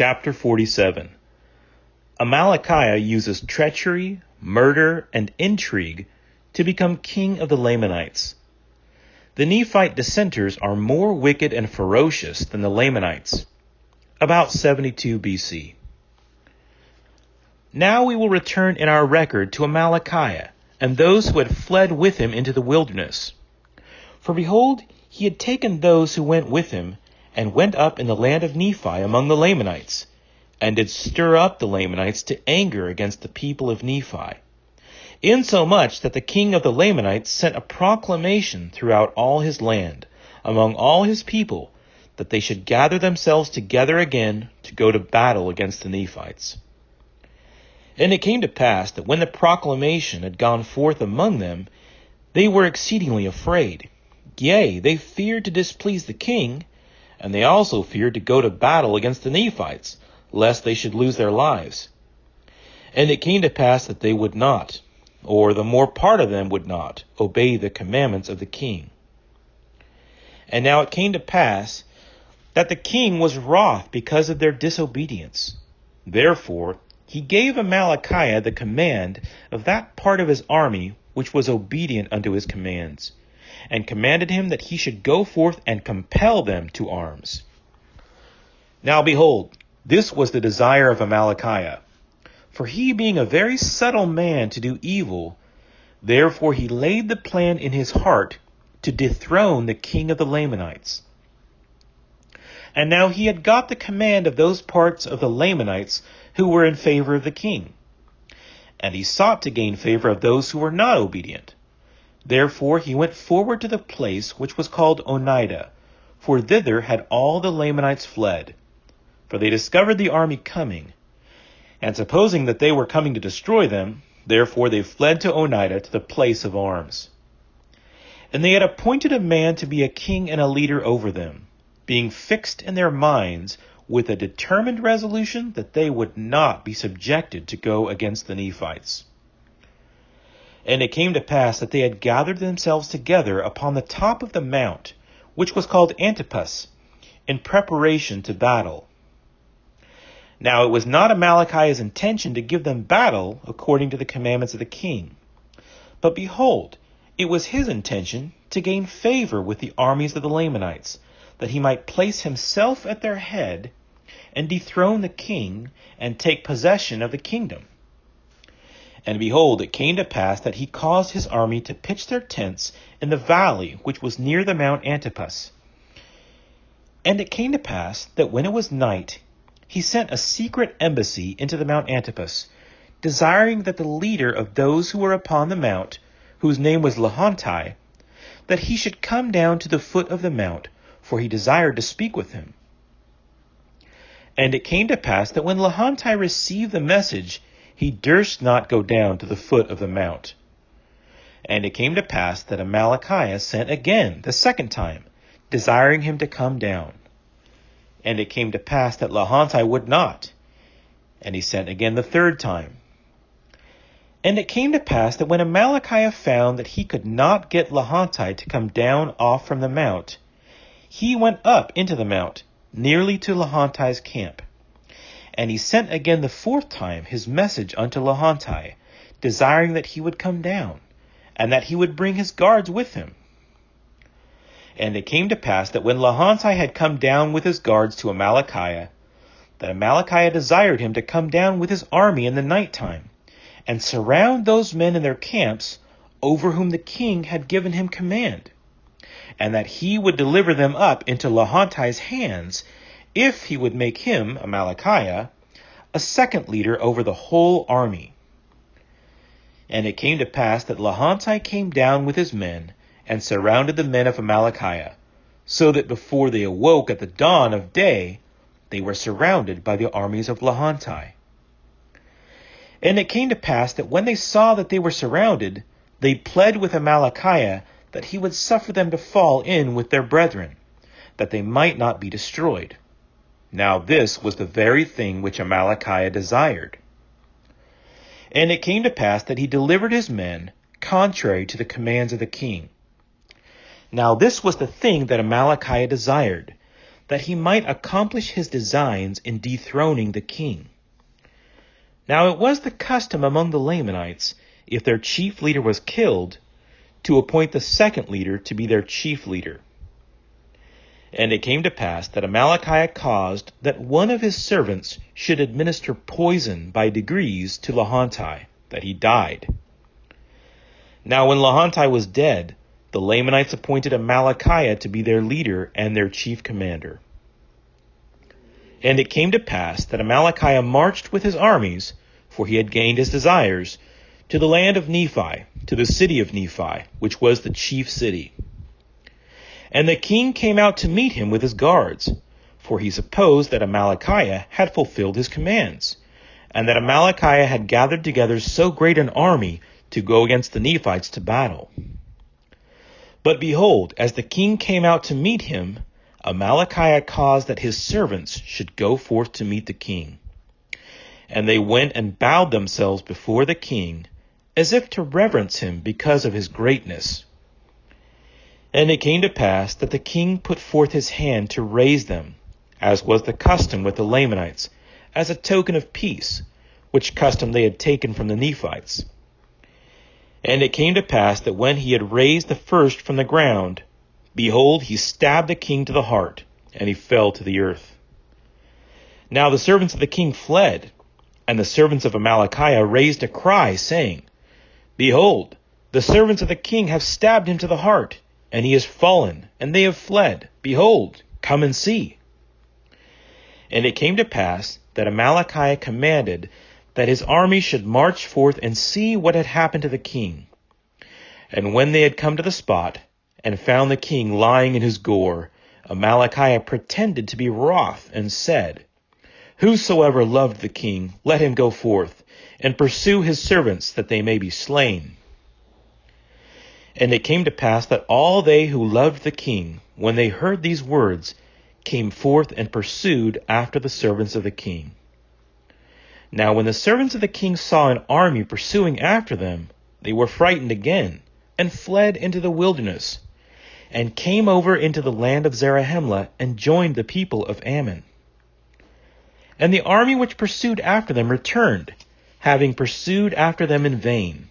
Chapter 47. Amalickiah uses treachery, murder, and intrigue to become king of the Lamanites. The Nephite dissenters are more wicked and ferocious than the Lamanites. About 72 BC. Now we will return in our record to Amalickiah and those who had fled with him into the wilderness. For behold, he had taken those who went with him, and went up in the land of Nephi among the Lamanites, and did stir up the Lamanites to anger against the people of Nephi, insomuch that the king of the Lamanites sent a proclamation throughout all his land, among all his people, that they should gather themselves together again to go to battle against the Nephites. And it came to pass that when the proclamation had gone forth among them, they were exceedingly afraid. Yea, they feared to displease the king, and they also feared to go to battle against the Nephites, lest they should lose their lives. And it came to pass that they would not, or the more part of them would not, obey the commandments of the king. And now it came to pass that the king was wroth because of their disobedience. Therefore he gave Amalickiah the command of that part of his army which was obedient unto his commands, and commanded him that he should go forth and compel them to arms. Now behold, this was the desire of Amalickiah, for he being a very subtle man to do evil, therefore he laid the plan in his heart to dethrone the king of the Lamanites. And now he had got the command of those parts of the Lamanites who were in favor of the king, and he sought to gain favor of those who were not obedient. Therefore he went forward to the place which was called Onidah, for thither had all the Lamanites fled. For they discovered the army coming, and supposing that they were coming to destroy them, therefore they fled to Onidah, to the place of arms. And they had appointed a man to be a king and a leader over them, being fixed in their minds with a determined resolution that they would not be subjected to go against the Nephites. And it came to pass that they had gathered themselves together upon the top of the mount, which was called Antipas, in preparation to battle. Now it was not Amalickiah's intention to give them battle according to the commandments of the king. But behold, it was his intention to gain favor with the armies of the Lamanites, that he might place himself at their head, and dethrone the king, and take possession of the kingdom. And behold, it came to pass that he caused his army to pitch their tents in the valley which was near the mount Antipas. And it came to pass that when it was night, he sent a secret embassy into the mount Antipas, desiring that the leader of those who were upon the mount, whose name was Lahontai, that he should come down to the foot of the mount, for he desired to speak with him. And it came to pass that when Lahontai received the message, he durst not go down to the foot of the mount. And it came to pass that Amalickiah sent again the second time, desiring him to come down. And it came to pass that Lahontai would not, and he sent again the third time. And it came to pass that when Amalickiah found that he could not get Lahontai to come down off from the mount, he went up into the mount, nearly to Lahontai's camp. And he sent again the fourth time his message unto Lahontai, desiring that he would come down, and that he would bring his guards with him. And it came to pass that when Lahontai had come down with his guards to Amalickiah, that Amalickiah desired him to come down with his army in the night time, and surround those men in their camps, over whom the king had given him command, and that he would deliver them up into Lahontai's hands, if he would make him, Amalickiah, a second leader over the whole army. And it came to pass that Lahontai came down with his men, and surrounded the men of Amalickiah, so that before they awoke at the dawn of day, they were surrounded by the armies of Lahontai. And it came to pass that when they saw that they were surrounded, they pled with Amalickiah that he would suffer them to fall in with their brethren, that they might not be destroyed. Now this was the very thing which Amalickiah desired. And it came to pass that he delivered his men, contrary to the commands of the king. Now this was the thing that Amalickiah desired, that he might accomplish his designs in dethroning the king. Now it was the custom among the Lamanites, if their chief leader was killed, to appoint the second leader to be their chief leader. And it came to pass that Amalickiah caused that one of his servants should administer poison by degrees to Lahontai, that he died. Now when Lahontai was dead, the Lamanites appointed Amalickiah to be their leader and their chief commander. And it came to pass that Amalickiah marched with his armies, for he had gained his desires, to the land of Nephi, to the city of Nephi, which was the chief city. And the king came out to meet him with his guards, for he supposed that Amalickiah had fulfilled his commands, and that Amalickiah had gathered together so great an army to go against the Nephites to battle. But behold, as the king came out to meet him, Amalickiah caused that his servants should go forth to meet the king. And they went and bowed themselves before the king, as if to reverence him because of his greatness. And it came to pass that the king put forth his hand to raise them, as was the custom with the Lamanites, as a token of peace, which custom they had taken from the Nephites. And it came to pass that when he had raised the first from the ground, behold, he stabbed the king to the heart, and he fell to the earth. Now the servants of the king fled, and the servants of Amalickiah raised a cry, saying, Behold, the servants of the king have stabbed him to the heart, and he is fallen, and they have fled. Behold, come and see. And it came to pass that Amalickiah commanded that his army should march forth and see what had happened to the king. And when they had come to the spot, and found the king lying in his gore, Amalickiah pretended to be wroth, and said, Whosoever loved the king, let him go forth, and pursue his servants, that they may be slain. And it came to pass that all they who loved the king, when they heard these words, came forth and pursued after the servants of the king. Now when the servants of the king saw an army pursuing after them, they were frightened again, and fled into the wilderness, and came over into the land of Zarahemla, and joined the people of Ammon. And the army which pursued after them returned, having pursued after them in vain.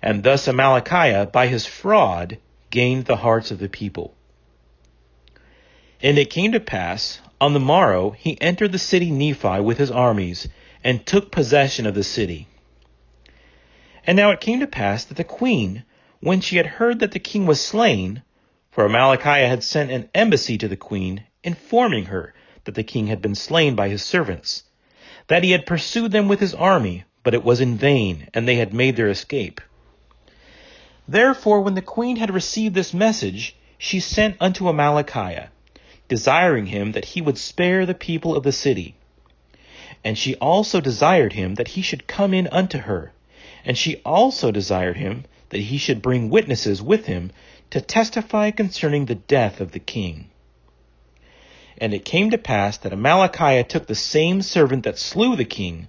And thus Amalickiah, by his fraud, gained the hearts of the people. And it came to pass, on the morrow, he entered the city Nephi with his armies, and took possession of the city. And now it came to pass that the queen, when she had heard that the king was slain, for Amalickiah had sent an embassy to the queen, informing her that the king had been slain by his servants, that he had pursued them with his army, but it was in vain, and they had made their escape. Therefore, when the queen had received this message, she sent unto Amalickiah, desiring him that he would spare the people of the city. And she also desired him that he should come in unto her, and she also desired him that he should bring witnesses with him to testify concerning the death of the king. And it came to pass that Amalickiah took the same servant that slew the king,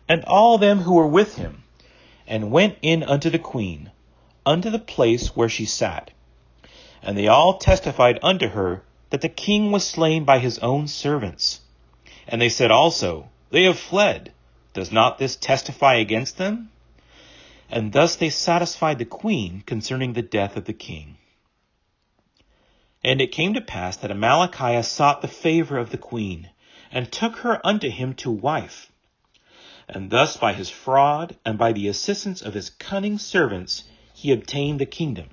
and all them who were with him, and went in unto the queen, unto the place where she sat. And they all testified unto her that the king was slain by his own servants. And they said also, They have fled. Does not this testify against them? And thus they satisfied the queen concerning the death of the king. And it came to pass that Amalickiah sought the favor of the queen, and took her unto him to wife. And thus by his fraud, and by the assistance of his cunning servants, he obtained the kingdom.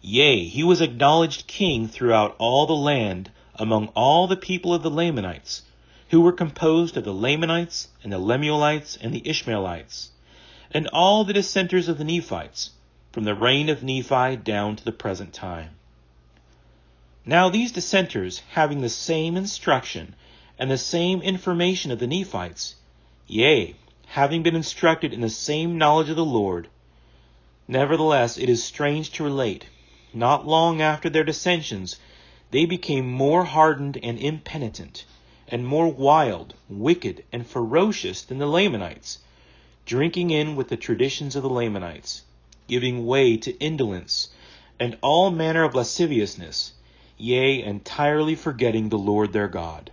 Yea, he was acknowledged king throughout all the land, among all the people of the Lamanites, who were composed of the Lamanites, and the Lemuelites, and the Ishmaelites, and all the dissenters of the Nephites, from the reign of Nephi down to the present time. Now these dissenters, having the same instruction, and the same information of the Nephites, yea, having been instructed in the same knowledge of the Lord, nevertheless it is strange to relate, not long after their dissensions, they became more hardened and impenitent, and more wild, wicked, and ferocious than the Lamanites, drinking in with the traditions of the Lamanites, giving way to indolence, and all manner of lasciviousness. yea, entirely forgetting the Lord their God.